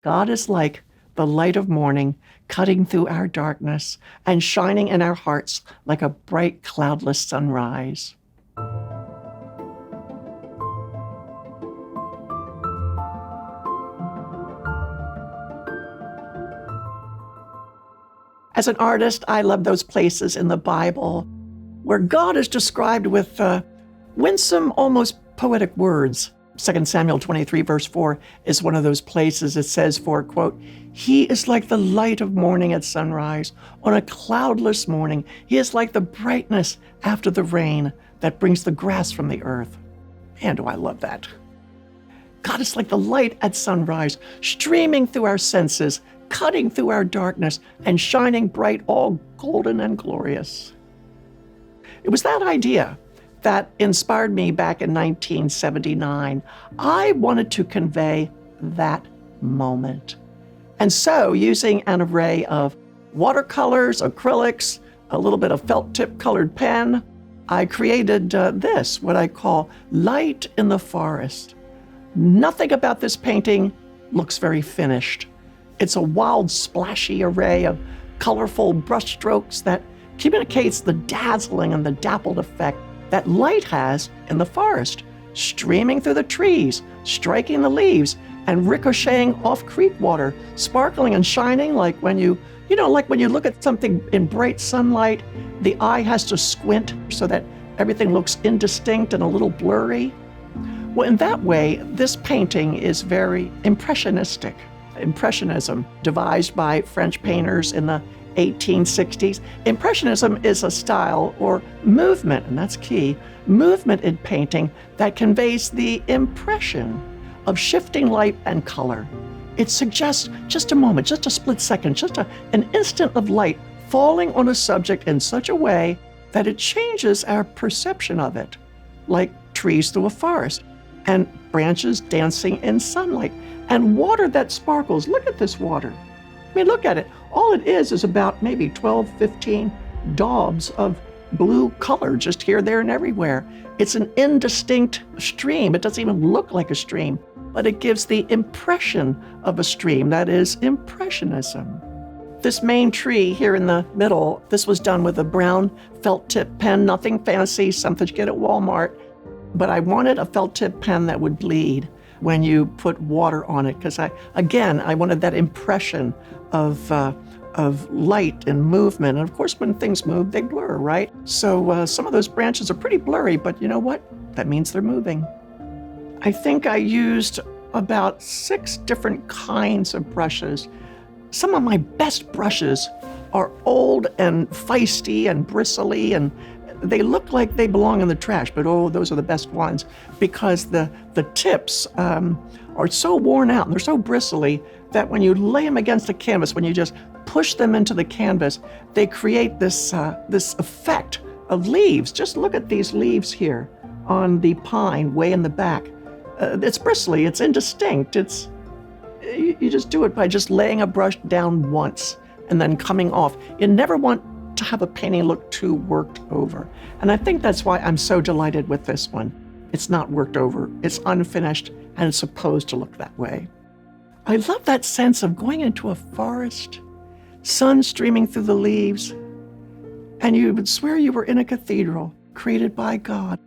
God is like the light of morning, cutting through our darkness and shining in our hearts like a bright, cloudless sunrise. As an artist, I love those places in the Bible where God is described with winsome, almost poetic words. 2 Samuel 23, verse 4 is one of those places. It says, for, quote, "He is like the light of morning at sunrise. On a cloudless morning, he is like the brightness after the rain that brings the grass from the earth." Man, do I love that. God is like the light at sunrise, streaming through our senses, cutting through our darkness, and shining bright, all golden and glorious. It was that idea that inspired me back in 1979. I wanted to convey that moment. And so, using an array of watercolors, acrylics, a little bit of felt tip colored pen, I created this, what I call Light in the Forest. Nothing about this painting looks very finished. It's a wild, splashy array of colorful brushstrokes that communicates the dazzling and the dappled effect that light has in the forest, streaming through the trees, striking the leaves, and ricocheting off creek water, sparkling and shining like when you look at something in bright sunlight, the eye has to squint so that everything looks indistinct and a little blurry. Well, in that way, this painting is very impressionistic. Impressionism, devised by French painters in the 1860s. Impressionism is a style or movement, and that's key, movement in painting that conveys the impression of shifting light and color. It suggests just a moment, just a split second, just an instant of light falling on a subject in such a way that it changes our perception of it, like trees through a forest, and branches dancing in sunlight, and water that sparkles. Look at this water. I mean, look at it. All it is about maybe 12, 15 daubs of blue color just here, there, and everywhere. It's an indistinct stream. It doesn't even look like a stream, but it gives the impression of a stream. That is impressionism. This main tree here in the middle, this was done with a brown felt tip pen, nothing fancy, something you get at Walmart. But I wanted a felt tip pen that would bleed when you put water on it, because I wanted that impression of light and movement. And of course, when things move, they blur, right? So some of those branches are pretty blurry, but you know what? That means they're moving. I think I used about 6 different kinds of brushes. Some of my best brushes are old and feisty and bristly, and they look like they belong in the trash, but oh, those are the best ones because the tips are so worn out and they're so bristly that when you lay them against a canvas, when you just push them into the canvas, they create this effect of leaves. Just look at these leaves here on the pine way in the back. It's bristly, it's indistinct. You just do it by just laying a brush down once and then coming off. You never want to have a painting look too worked over. And I think that's why I'm so delighted with this one. It's not worked over, it's unfinished, and it's supposed to look that way. I love that sense of going into a forest, sun streaming through the leaves, and you would swear you were in a cathedral created by God.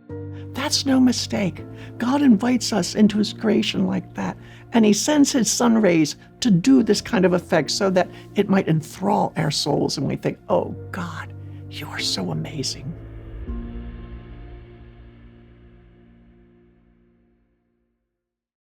That's no mistake. God invites us into his creation like that, and he sends his sun rays to do this kind of effect so that it might enthrall our souls, and we think, oh God, you are so amazing.